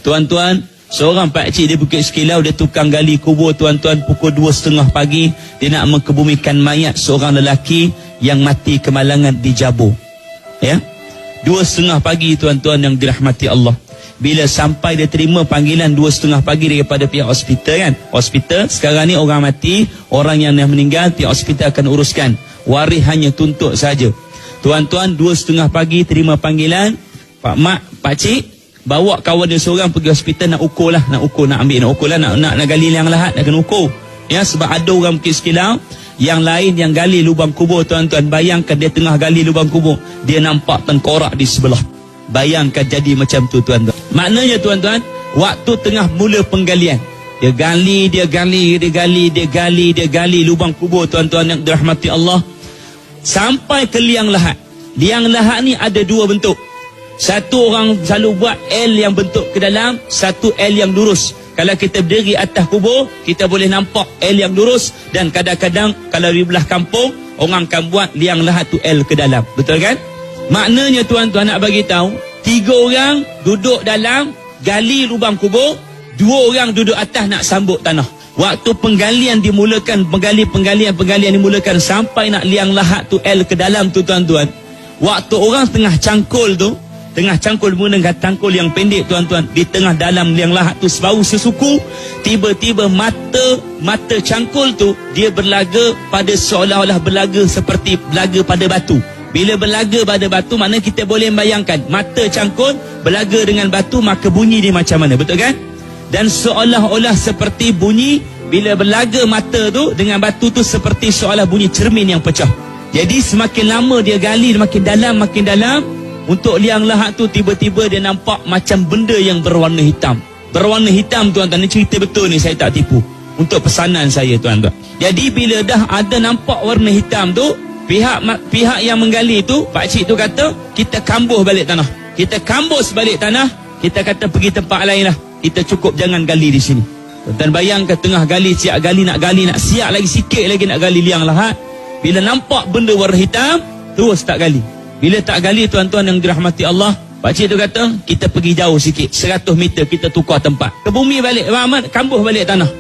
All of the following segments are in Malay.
Tuan-tuan, seorang pakcik di Bukit Sekilau, dia tukang gali kubur tuan-tuan. Pukul 2:30 pagi dia nak mengebumikan mayat seorang lelaki yang mati kemalangan di Jabur. Ya, 2:30 pagi tuan-tuan yang dirahmati Allah. Bila sampai dia terima panggilan 2:30 pagi daripada pihak hospital kan. Hospital sekarang ni orang mati, orang yang dah meninggal, pihak hospital akan uruskan. Waris hanya tuntut saja. Tuan-tuan, 2:30 pagi terima panggilan. Pak mak, pak cik bawa kawan dia seorang pergi hospital nak ukur lah, nak gali liang lahat, nak kena ukur. Ya, sebab ada orang Bukit Sekilau yang lain yang gali lubang kubur tuan-tuan. Bayangkan dia tengah gali lubang kubur, dia nampak tengkorak di sebelah. Bayangkan jadi macam tu tuan-tuan. Maknanya tuan-tuan, waktu tengah mula penggalian, dia gali lubang kubur tuan-tuan yang dirahmati Allah, sampai ke liang lahat. Liang lahat ni ada dua bentuk. Satu orang selalu buat L yang bentuk ke dalam, satu L yang lurus. Kalau kita berdiri atas kubur, kita boleh nampak L yang lurus. Dan kadang-kadang kalau di belah kampung, orang akan buat liang lahat tu L ke dalam. Betul kan? Maknanya tuan-tuan nak bagi tahu, 3 orang duduk dalam gali lubang kubur, 2 orang duduk atas nak sambut tanah. Waktu penggalian dimulakan, penggalian dimulakan sampai nak liang lahat tu L ke dalam tu tuan-tuan. Waktu orang tengah cangkul menggunakan cangkul yang pendek tuan-tuan, di tengah dalam liang lahat tu sebaru sesuku, tiba-tiba mata cangkul tu dia berlaga pada seolah-olah berlaga seperti berlaga pada batu. Bila berlaga pada batu, maknanya kita boleh bayangkan mata cangkul berlaga dengan batu, maka bunyi dia macam mana, betul kan? Dan seolah-olah seperti bunyi bila berlaga mata tu dengan batu tu, seperti seolah bunyi cermin yang pecah. Jadi semakin lama dia gali, makin dalam untuk liang lahat tu, tiba-tiba dia nampak macam benda yang berwarna hitam. Berwarna hitam tuan-tuan, ni cerita betul ni, saya tak tipu. Untuk pesanan saya tuan-tuan. Jadi bila dah ada nampak warna hitam tu, pihak yang menggali tu, pakcik tu kata, kita kambuh balik tanah. Kita kambus balik tanah, kita kata pergi tempat lain lah. Kita cukup jangan gali di sini. Tuan-tuan bayangkan tengah gali, siap gali, nak siap lagi sikit lagi nak gali liang lahat. Bila nampak benda warna hitam, terus tak gali. Bila tak gali tuan-tuan yang dirahmati Allah, pakcik tu kata, kita pergi jauh sikit, 100 meter kita tukar tempat. Ke bumi balik, kambuh balik tanah.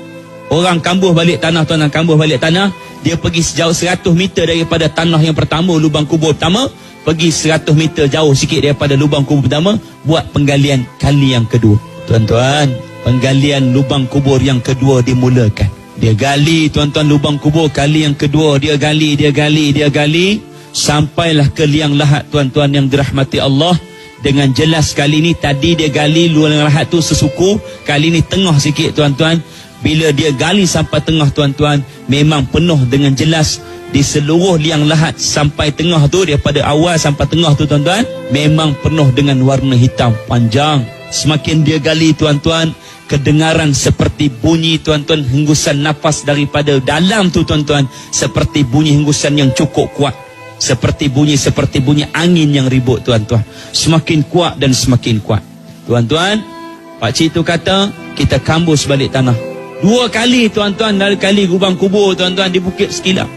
Orang kambuh balik tanah tuan-tuan, kambuh balik tanah. Dia pergi sejauh 100 meter daripada tanah yang pertama, lubang kubur pertama, pergi 100 meter jauh sikit daripada lubang kubur pertama, buat penggalian kali yang kedua. Tuan-tuan, penggalian lubang kubur yang kedua dimulakan. Dia gali tuan-tuan lubang kubur kali yang kedua, dia gali, sampailah ke liang lahat tuan-tuan yang dirahmati Allah. Dengan jelas kali ni, tadi dia gali liang lahat tu sesuku, kali ni tengah sikit tuan-tuan. Bila dia gali sampai tengah tuan-tuan, memang penuh dengan jelas di seluruh liang lahat sampai tengah tu, daripada awal sampai tengah tu tuan-tuan, memang penuh dengan warna hitam panjang. Semakin dia gali tuan-tuan, kedengaran seperti bunyi tuan-tuan, hembusan nafas daripada dalam tu tuan-tuan, seperti bunyi hembusan yang cukup kuat, seperti bunyi angin yang ribut tuan-tuan. Semakin kuat dan semakin kuat tuan-tuan. Pakcik tu kata, kita kambus balik tanah. 2 kali tuan-tuan, dari kali lubang kubur tuan-tuan di Bukit Sekilau,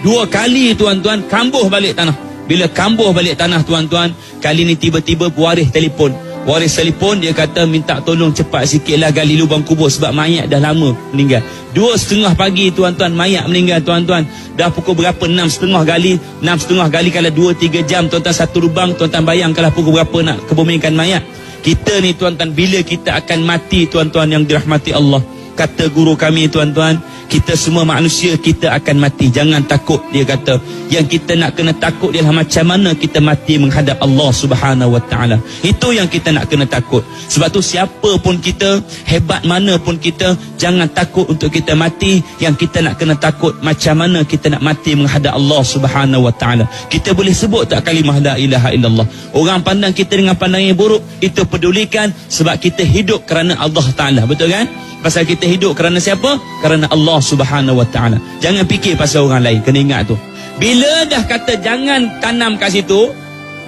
2 kali tuan-tuan kambuh balik tanah. Bila kambuh balik tanah tuan-tuan, kali ni tiba-tiba waris telefon, dia kata minta tolong cepat sikitlah gali lubang kubur, sebab mayat dah lama meninggal. 2:30 pagi tuan-tuan, mayat meninggal tuan-tuan. Dah pukul berapa? 6:30 gali. 6:30 gali kalau 2-3 jam tuan-tuan, satu lubang. Tuan-tuan bayangkanlah pukul berapa nak kebumikan mayat. Kita ni tuan-tuan, bila kita akan mati tuan-tuan yang dirahmati Allah, kata guru kami tuan-tuan, kita semua manusia, kita akan mati. Jangan takut, dia kata. Yang kita nak kena takut ialah macam mana kita mati menghadap Allah Subhanahu Wa Taala. Itu yang kita nak kena takut. Sebab tu siapa pun kita, hebat mana pun kita, jangan takut untuk kita mati. Yang kita nak kena takut, macam mana kita nak mati menghadap Allah Subhanahu Wa Taala. Kita boleh sebut tak kalimah la ilaha illallah? Orang pandang kita dengan pandangan yang buruk, itu pedulikan, sebab kita hidup kerana Allah Taala. Betul kan? Pasal kita hidup kerana siapa? Kerana Allah Subhanahu Wa Taala. Jangan fikir pasal orang lain. Kena ingat tu. Bila dah kata jangan tanam kat situ,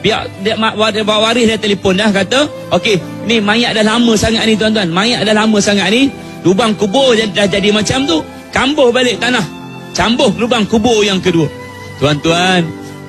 biar waris dia telefon dah kata, okey, ni mayat dah lama sangat ni tuan-tuan. Mayat dah lama sangat ni. Lubang kubur dah jadi macam tu. Kambuh balik tanah. Cambuh lubang kubur yang kedua. Tuan-tuan,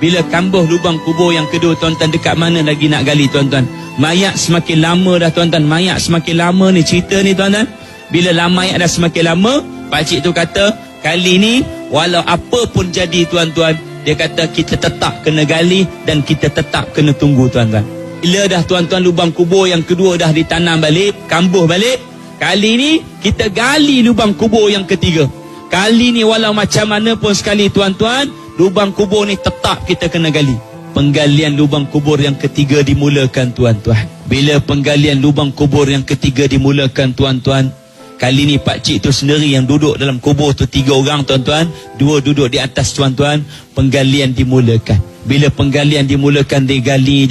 Bila kambuh lubang kubur yang kedua, tuan-tuan, dekat mana lagi nak gali, tuan-tuan? Mayat semakin lama dah, tuan-tuan. Mayat semakin lama ni cerita ni, tuan-tuan. Bila mayat dah semakin lama, pakcik tu kata, kali ni walau apa pun jadi, tuan-tuan, dia kata kita tetap kena gali dan kita tetap kena tunggu, tuan-tuan. Bila dah, tuan-tuan, lubang kubur yang kedua dah ditanam balik, kambuh balik, kali ni kita gali lubang kubur yang ketiga. Kali ni walau macam mana pun sekali, tuan-tuan, lubang kubur ni tetap kita kena gali. Penggalian lubang kubur yang ketiga dimulakan, tuan-tuan. Bila penggalian lubang kubur yang ketiga dimulakan, tuan-tuan, kali ni pakcik tu sendiri yang duduk dalam kubur tu 3 orang, tuan-tuan. 2 duduk di atas, tuan-tuan. Penggalian dimulakan. Bila penggalian dimulakan, dia gali,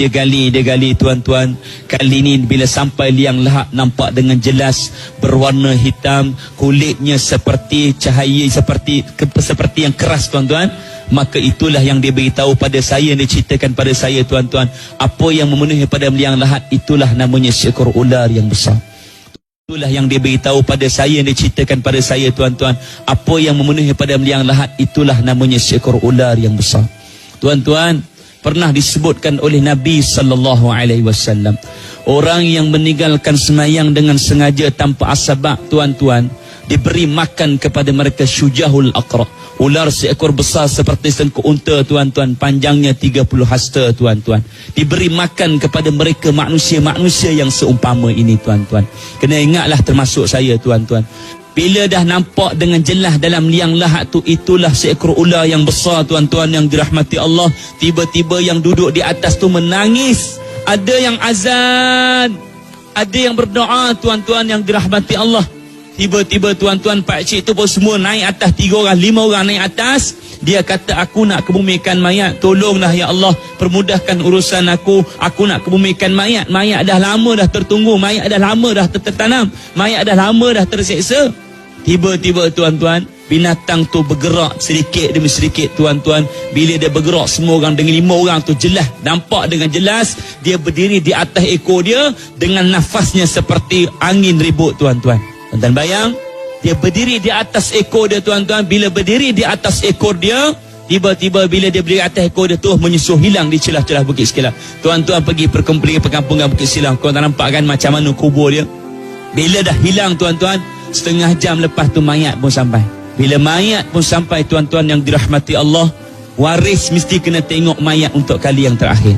tuan-tuan. Kali ni bila sampai liang lahat, nampak dengan jelas berwarna hitam, kulitnya seperti cahaya, seperti yang keras, tuan-tuan. Maka itulah yang dia beritahu pada saya, dia ceritakan pada saya, tuan-tuan, apa yang memenuhi pada liang lahat, itulah namanya seekor ular yang besar. Itulah yang dia beritahu pada saya, dia ceritakan pada saya, tuan-tuan, apa yang memenuhi pada liang lahat, itulah namanya seekor ular yang besar. Tuan-tuan, pernah disebutkan oleh Nabi SAW, orang yang meninggalkan semayang dengan sengaja tanpa asbab, tuan-tuan, diberi makan kepada mereka syujahul aqra, ular seekor besar seperti sengkuk unta, tuan-tuan, panjangnya 30 hasta, tuan-tuan. Diberi makan kepada mereka manusia-manusia yang seumpama ini, tuan-tuan. Kena ingatlah termasuk saya, tuan-tuan. Bila dah nampak dengan jelas dalam liang lahat tu, itulah seekor ular yang besar, tuan-tuan, yang dirahmati Allah. Tiba-tiba yang duduk di atas tu menangis. Ada yang azan, ada yang berdoa, tuan-tuan, yang dirahmati Allah. Tiba-tiba, tuan-tuan, pakcik tu pun semua naik atas, 3 orang, 5 orang naik atas. Dia kata, aku nak kebumikan mayat, tolonglah ya Allah, permudahkan urusan aku nak kebumikan mayat. Mayat dah lama dah tertunggu, mayat dah lama dah tertanam, mayat dah lama dah terseksa. Tiba-tiba, tuan-tuan, binatang tu bergerak sedikit demi sedikit, tuan-tuan. Bila dia bergerak, semua orang dengan 5 orang tu jelas, nampak dengan jelas, dia berdiri di atas ekor dia dengan nafasnya seperti angin ribut, tuan-tuan. Tuan-tuan bayang, dia berdiri di atas ekor dia, tuan-tuan. Bila berdiri di atas ekor dia, tiba-tiba bila dia berdiri atas ekor dia tu, menyusuh hilang di celah-celah Bukit Sekilang. Tuan-tuan pergi perkampungan Bukit Sekilang, kau tak nampak kan macam mana kubur dia? Bila dah hilang, tuan-tuan, setengah jam lepas tu mayat pun sampai. Bila mayat pun sampai, tuan-tuan yang dirahmati Allah, waris mesti kena tengok mayat untuk kali yang terakhir.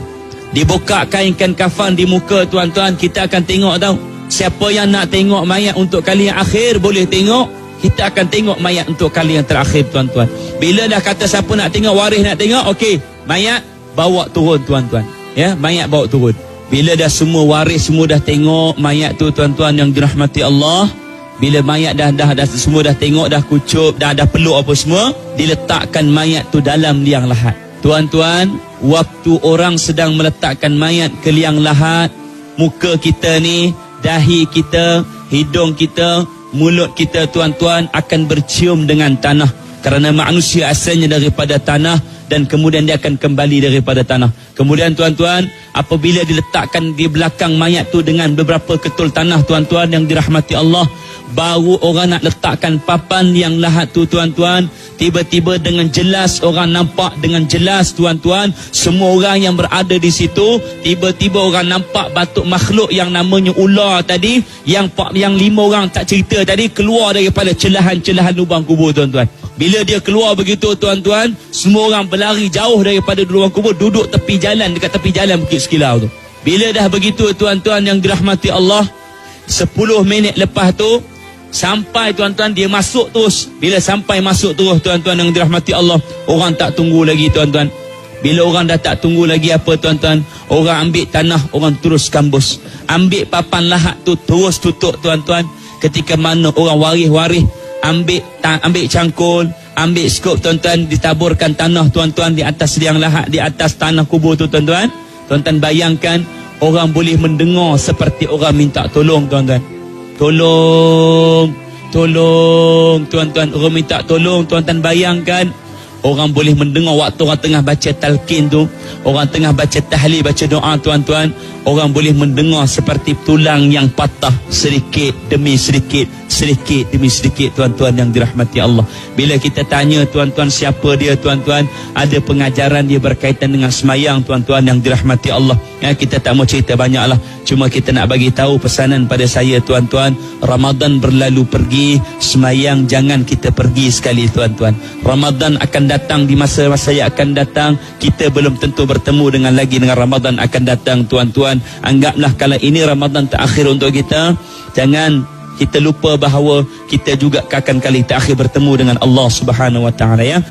Dibuka kainkan kafan di muka, tuan-tuan, kita akan tengok tau. Siapa yang nak tengok mayat untuk kali yang akhir, boleh tengok. Kita akan tengok mayat untuk kali yang terakhir, tuan-tuan. Bila dah kata siapa nak tengok, waris nak tengok, okey, mayat bawa turun, tuan-tuan. Ya, mayat bawa turun. Bila dah semua waris semua dah tengok mayat tu, tuan-tuan yang dirahmati Allah, bila mayat dah semua dah tengok, dah kucup, dah peluk apa semua, diletakkan mayat tu dalam liang lahat. Tuan-tuan, waktu orang sedang meletakkan mayat ke liang lahat, muka kita ni, dahi kita, hidung kita, mulut kita, tuan-tuan, akan bercium dengan tanah. Kerana manusia asalnya daripada tanah, dan kemudian dia akan kembali daripada tanah. Kemudian, tuan-tuan, apabila diletakkan di belakang mayat tu dengan beberapa ketul tanah, tuan-tuan yang dirahmati Allah, baru orang nak letakkan papan yang lahat tu, tuan-tuan. Tiba-tiba dengan jelas, orang nampak dengan jelas, tuan-tuan, semua orang yang berada di situ, tiba-tiba orang nampak batuk makhluk yang namanya ular tadi, yang 5 orang tak cerita tadi, keluar daripada celahan-celahan lubang kubur, tuan-tuan. Bila dia keluar begitu, tuan-tuan, semua orang berlari jauh daripada lubang kubur, duduk tepi jalan, dekat tepi jalan Bukit Sekilau tu. Bila dah begitu, tuan-tuan yang dirahmati Allah, 10 minit lepas tu sampai, tuan-tuan, dia masuk terus. Bila sampai masuk terus, tuan-tuan yang dirahmati Allah, orang tak tunggu lagi, tuan-tuan. Bila orang dah tak tunggu lagi apa, tuan-tuan, orang ambil tanah, orang terus kambus, ambil papan lahat tu, terus tutup, tuan-tuan. Ketika mana orang waris-waris ambil cangkul, ambil skop, tuan-tuan, ditaburkan tanah, tuan-tuan, di atas liang lahat, di atas tanah kubur tu, tuan-tuan. Tuan-tuan bayangkan, orang boleh mendengar seperti orang minta tolong, tuan-tuan. Tolong, tuan-tuan, orang minta tolong, tuan-tuan bayangkan, Orang boleh mendengar waktu orang tengah baca talqin tu, orang tengah baca tahlil, baca doa tuan-tuan, orang boleh mendengar seperti tulang yang patah sedikit demi sedikit, sedikit demi sedikit tuan-tuan yang dirahmati Allah. Bila kita tanya tuan-tuan siapa dia tuan-tuan, ada pengajaran dia berkaitan dengan semayang tuan-tuan yang dirahmati Allah. Ya, kita tak mau cerita banyaklah, cuma kita nak bagi tahu pesanan pada saya tuan-tuan, Ramadan berlalu pergi, semayang jangan kita pergi sekali tuan-tuan. Ramadan akan datang di masa-masa yang akan datang, kita belum tentu bertemu dengan Ramadan akan datang tuan-tuan. Anggaplah kalau ini Ramadan terakhir untuk kita, jangan kita lupa bahawa kita juga akan kali terakhir bertemu dengan Allah Subhanahu Wa Taala ya.